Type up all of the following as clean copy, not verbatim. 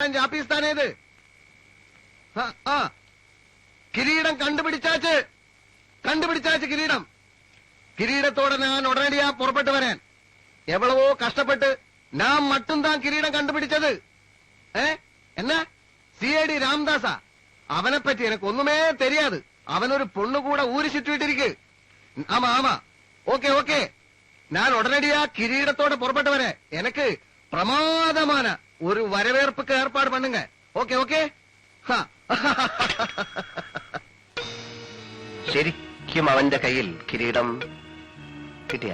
ജാപ്പിസ്ഥാനേത് കിരീടം കണ്ടുപിടിച്ചാച്ച് കിരീടത്തോടെ ഞാൻ ഉടനടിയാ പുറപ്പെട്ടു വരാൻ. എവളവോ കഷ്ടപ്പെട്ട് ഞാൻ മട്ടും താൻ കിരീടം കണ്ടുപിടിച്ചത്. എന്നാ CID രാംദാസാ? അവനെപ്പറ്റി എനക്കൊന്നുമേ തെരിയാത്. അവനൊരു പൊണ്ണുകൂടെ ഊരി ചുറ്റിയിട്ടിരിക്ക്. ആമാ ഓക്കെ ഞാൻ ഉടനടിയാ കിരീടത്തോടെ പുറപ്പെട്ടു വരാൻ. എനക്ക് പ്രമാദமான ഒരു വരവേற்பുക്ക് ഏർപ്പാട് പണ്ണുങ്ക. ഓക്കെ ശരിക്കും അവന്റെ കയ്യിൽ കിരീടം കിട്ടിയ?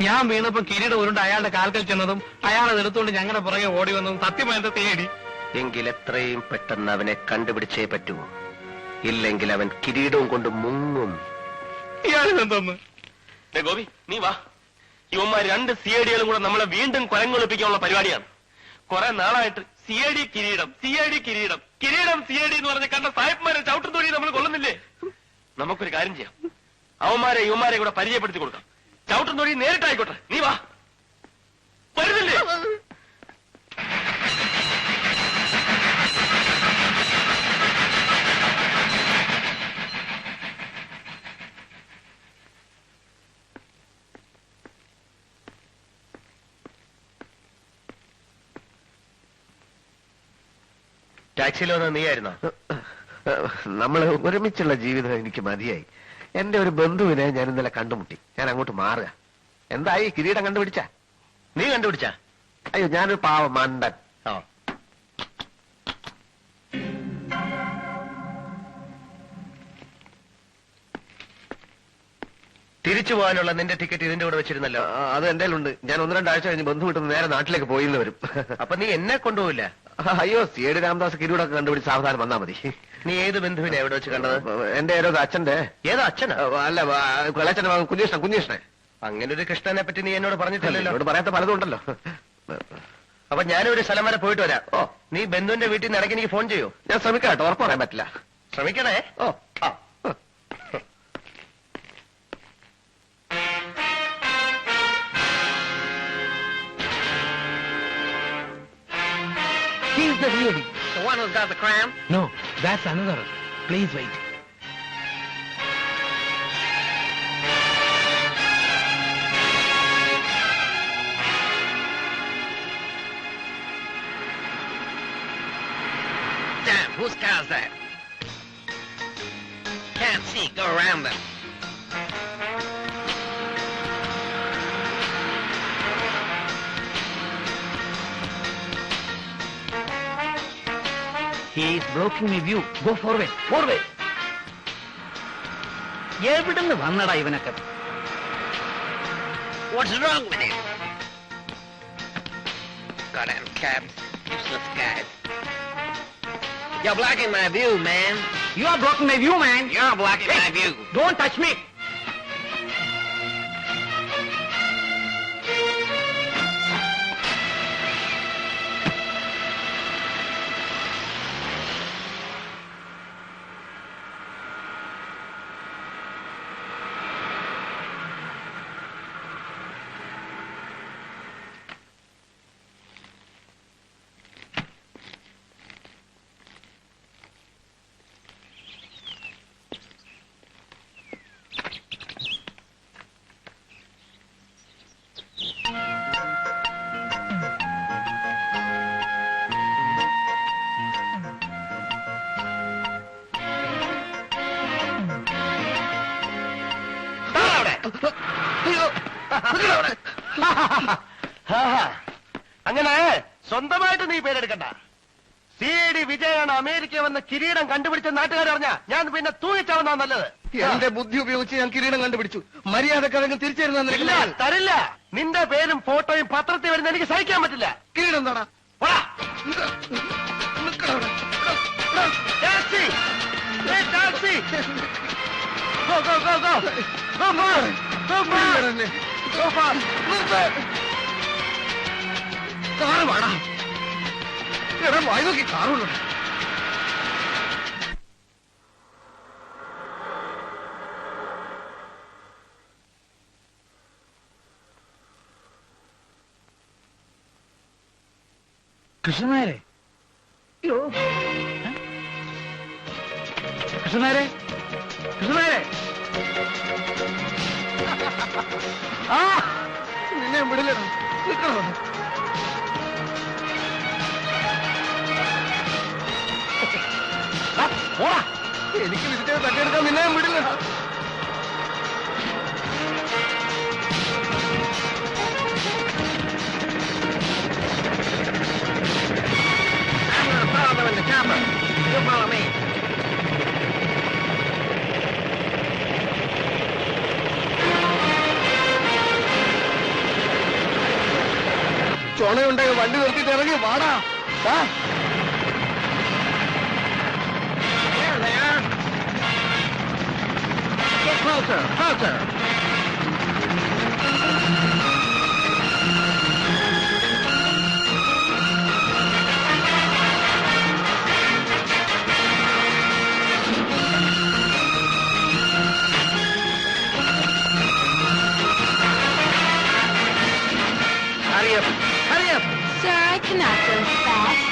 ഞാൻ വീണപ്പോ കിരീടം ഉരുണ്ട് അയാളുടെ കാൽക്കൽ ചെന്നതും അയാളെ എടുത്തുകൊണ്ട് ഞങ്ങളുടെ പുറകെ ഓടി വന്നതും സത്യമായിട്ട് തേടി. എങ്കിൽ എത്രയും പെട്ടെന്ന് അവനെ കണ്ടുപിടിച്ചേ പറ്റൂ. ഇല്ലെങ്കിൽ അവൻ കിരീടവും കൊണ്ട് മുങ്ങും. ഇയാളെന്തോന്ന് ഗോപി, നീ വാ. ഇവന്മാർ രണ്ട് CIDകളും കൂടെ നമ്മളെ വീണ്ടും കൊലങ്ങൊളിപ്പിക്കാനുള്ള പരിപാടിയാണ്. കുറെ നാളായിട്ട് CID കിരീടം CID എന്ന് പറഞ്ഞ് കണ്ട സാഹിബ്മാരെ ചവിട്ടും തൊഴി നമ്മൾ കൊള്ളുന്നില്ലേ? നമുക്കൊരു കാര്യം ചെയ്യാം, അവന്മാരെ ഇവന്മാരെ കൂടെ പരിചയപ്പെടുത്തി കൊടുക്കാം. ചവിട്ടും തൊഴി നേരിട്ടായിക്കോട്ടെ. നീ വാ. വരുന്നില്ലേ? ടാക്സിയിൽ വന്ന് നീയായിരുന്നോ? നമ്മൾ ഒരുമിച്ചുള്ള ജീവിതം എനിക്ക് മതിയായി. എന്റെ ഒരു ബന്ധുവിനെ ഞാൻ ഇന്നലെ കണ്ടുമുട്ടി. ഞാൻ അങ്ങോട്ട് മാറുക. എന്തായി? കിരീടം കണ്ടുപിടിച്ച? നീ കണ്ടുപിടിച്ചാ? അയ്യോ, ഞാനൊരു പാവ മണ്ടൻ. തിരിച്ചു പോകാനുള്ള നിന്റെ ടിക്കറ്റ് ഇതിന്റെ കൂടെ വെച്ചിരുന്നല്ലോ. അത് എന്റെ ഉണ്ട്. ഞാൻ 1-2 ആഴ്ച കഴിഞ്ഞ് ബന്ധു വിട്ടുന്ന നേരെ നാട്ടിലേക്ക് പോയിന്ന് വരും. അപ്പൊ നീ എന്നെ കൊണ്ടുപോയില്ല? അയ്യോ, CID രാംദാസ് കിരീടമൊക്കെ കണ്ടുപിടിച്ച് സാവധാനം വന്നാ മതി. നീ ഏത് ബന്ധുവിനെ എവിടെ വെച്ച് കണ്ടത്? എന്റെ ഏതോ അച്ഛന്റെ. ഏതോ അച്ഛനാ? അല്ല, അച്ഛന്റെ കുഞ്ഞീഷ്ണനെ. അങ്ങനെ ഒരു കൃഷ്ണനെ പറ്റി നീ എന്നോട് പറഞ്ഞിട്ടില്ലല്ലോ. എന്നോട് പറയാത്ത പലതും ഉണ്ടല്ലോ. അപ്പൊ ഞാനൊരു സ്ഥലം വരെ പോയിട്ട് വരാം. നീ ബന്ധുവിന്റെ വീട്ടിൽ നിന്ന് ഇടയ്ക്ക് എനിക്ക് ഫോൺ ചെയ്യൂ. ഞാൻ ശ്രമിക്കാട്ടോ, ഉറപ്പ് പറയാൻ പറ്റില്ല. ശ്രമിക്കണേ. He's the really. The one who's got the crown? No, that's another. Please wait. Damn, whose car's that? Can't see. Go around them. He is blocking my view. Go forward. എവിടുന്ന് വന്നടാ ഇവനൊക്കെ? What's wrong with him? Goddamn cabs. Useless guys. You're blocking my view, man. You are blocking my view, man. You're blocking my view. Don't touch me. അങ്ങനെ സ്വന്തമായിട്ട് നീ പേരെടുക്കണ്ട. CID വിജയാണ് America വന്ന് കിരീടം കണ്ടുപിടിച്ച നാട്ടുകാരറിഞ്ഞ ഞാൻ പിന്നെ തൂങ്ങിച്ചാവുന്ന നല്ലത്. എന്റെ ബുദ്ധി ഉപയോഗിച്ച് ഞാൻ കിരീടം കണ്ടുപിടിച്ചു. മര്യാദക്കതെങ്കിലും തിരിച്ചറിയുന്ന തരില്ല. നിന്റെ പേരും ഫോട്ടോയും പത്രത്തിൽ വരുന്ന എനിക്ക് സഹിക്കാൻ പറ്റില്ല. കിരീടം എന്താടാ? Taxi! Taxi! Go, go, go, go! Go fast! Go fast! Go fast! Car വേടാ. എടാ, വായി നോക്കി കാറുള്ളൂ. കൃഷ്ണനായരെ, കൃഷ്ണനാരെ കൃഷ്ണനാരെ ആ നിന്നെ വിടില്ലടാ നിൽക്കണോ പോടാ എനിക്ക് വിസിറ്റ് തട്ടിയെടുക്കാൻ നിന്നെ വിടില്ലടാ ചോണയുണ്ടായി വണ്ടി നിർത്തിയിട്ട് ഇറങ്ങി വാടാ Closer, closer. Hurry up, hurry up. Sir, I cannot go fast.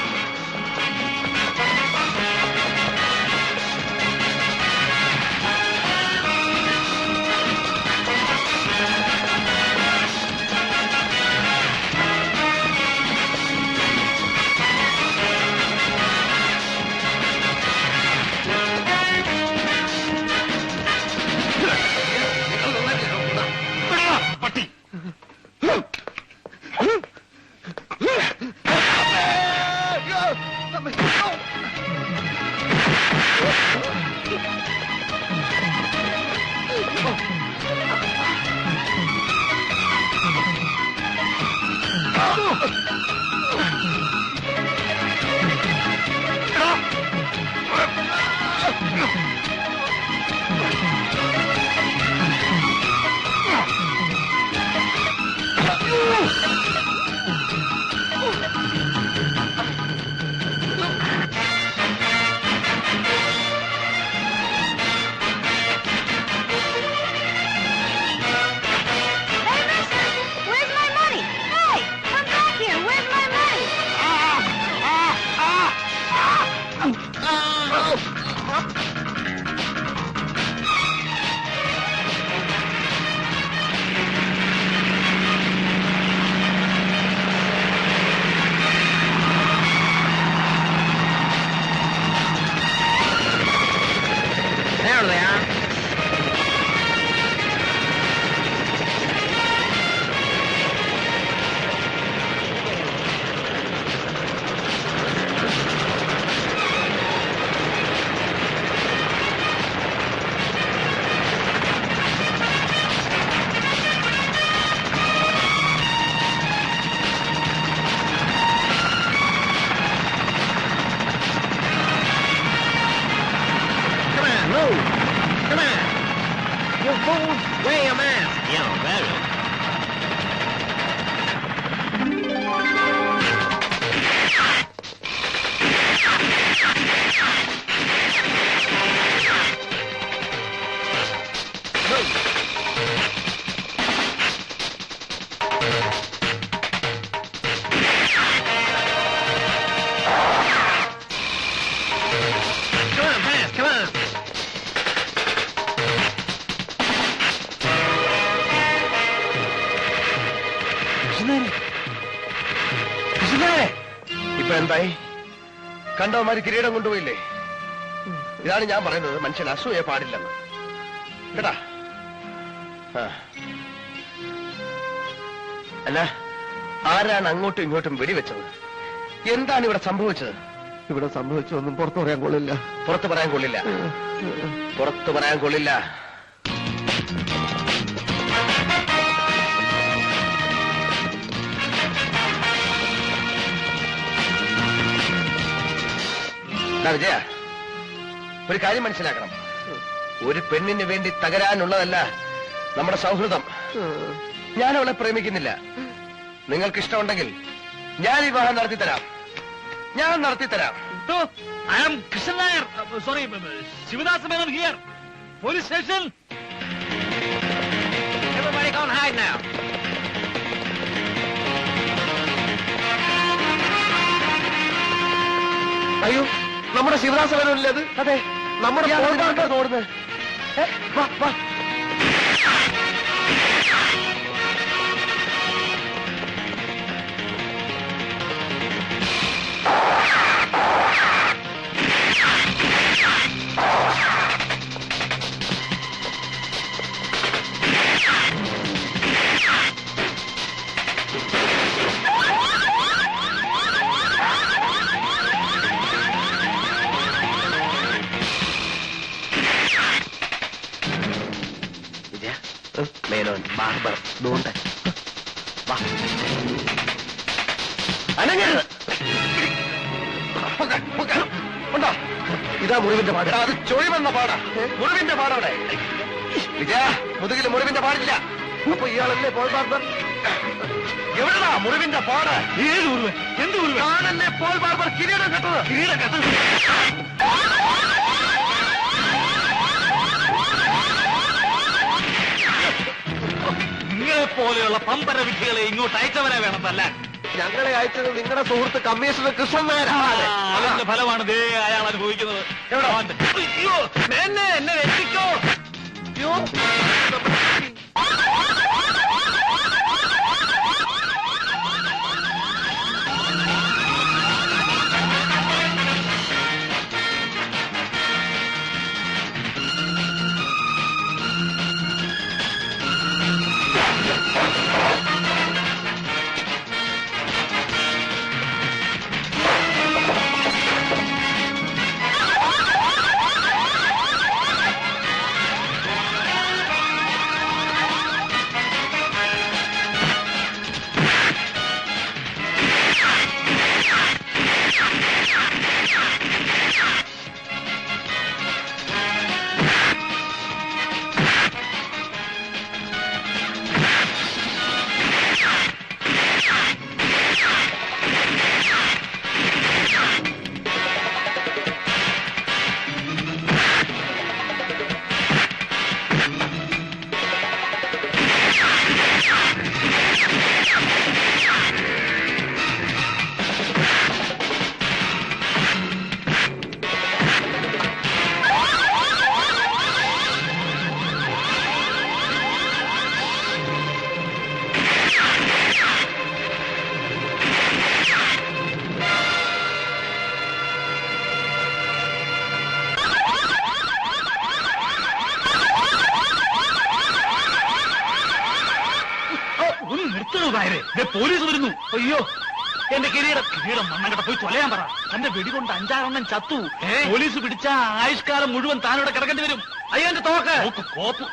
ഇപ്പൊ എന്തായി? കണ്ടവന്മാര് കിരീടം കൊണ്ടുപോയില്ലേ? ഇതാണ് ഞാൻ പറയുന്നത്, മനുഷ്യൻ അസൂയ പാടില്ലെന്ന് കേട്ടാ. അല്ല, ആരാണ് അങ്ങോട്ടും ഇങ്ങോട്ടും വെടിവെച്ചത്? എന്താണ് ഇവിടെ സംഭവിച്ചത്? ഇവിടെ സംഭവിച്ചൊന്നും പുറത്തു പറയാൻ കൊള്ളില്ല. പുറത്തു പറയാൻ കൊള്ളില്ല, പുറത്തു പറയാൻ കൊള്ളില്ല. വിജയ, ഒരു കാര്യം മനസ്സിലാക്കണം. ഒരു പെണ്ണിന് വേണ്ടി തകരാനുള്ളതല്ല നമ്മുടെ സൗഹൃദം. ഞാൻ അവളെ പ്രേമിക്കുന്നില്ല. നിങ്ങൾക്ക് ഇഷ്ടമുണ്ടെങ്കിൽ ഞാൻ വിവാഹം നടത്തിത്തരാം. ഞാൻ നടത്തിത്തരാം. I am Krishnan Nair. Sorry, Shivadasa Menon here. Police station. Everybody go and hide now. അയ്യോ, നമ്മുടെ ശിവദാസവനല്ലേ അത്? അതെ, നമ്മുടെ ഓടുന്നത്. വാ വാ. വിജയ, മേനോൻ, ബാർബർ, ദൂണ്ട. വാ. അനങ്ങരുത്. ഉണ്ടോ? ഇതാ മുറിവിന്റെ പാട്. അത് ചൊഴിവെന്ന പാടാ. മുറിവിന്റെ പാടവിടെ. വിജയ, മുതുകില് മുറിവിന്റെ പാടില്ല. അപ്പൊ ഇയാളല്ലേ പോൾ ബാർബർ? എവിടെടാ മുറിവിന്റെ പാട്? ഏത് മുറിവ്? എന്ത് മുറിവ്? കാണല്ലേ പോൾ ബാർബർ കിരീടം കെട്ടത്? കിരീടം കെട്ടത്? നിങ്ങളെ പോലെയുള്ള പമ്പര വിദ്യകളെ ഇങ്ങോട്ട് അയച്ചവരെ വേണം തല്ലാൻ. ഞങ്ങളെ അയച്ചത് നിങ്ങളുടെ സുഹൃത്ത് കമ്മീഷണർ കൃഷ്ണൻ നായരാണ്. അതിന്റെ ഫലമാണ് ദേ അയാൾ അനുഭവിക്കുന്നത്. എവിടാ? അയ്യോ, എന്നെ രക്ഷിക്കോ. അയ്യോ, ഒന്ന് നിർത്തണോ നായരെ? പോലീസ് വരുന്നു. അയ്യോ, എന്റെ കിരീടം മണ്ണങ്ങട്ട പോയി തൊലയാൻ പറ. തന്റെ വെടികൊണ്ട് 5-6 ചത്തു. പോലീസ് പിടിച്ച ആയുഷ്കാലം മുഴുവൻ താനോടെ കിടക്കേണ്ടി വരും. അയ്യോ, എന്റെ തോക്ക് കോപ്പ്.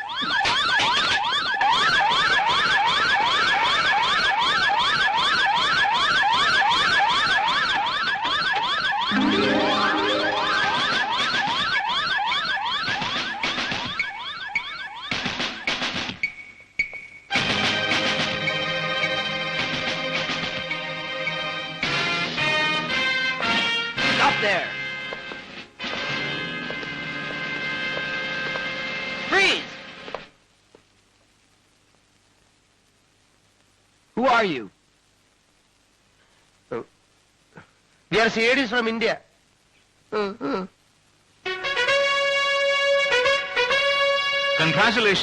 Stop there. Freeze. who are you? We are CIDs from India. Congratulations.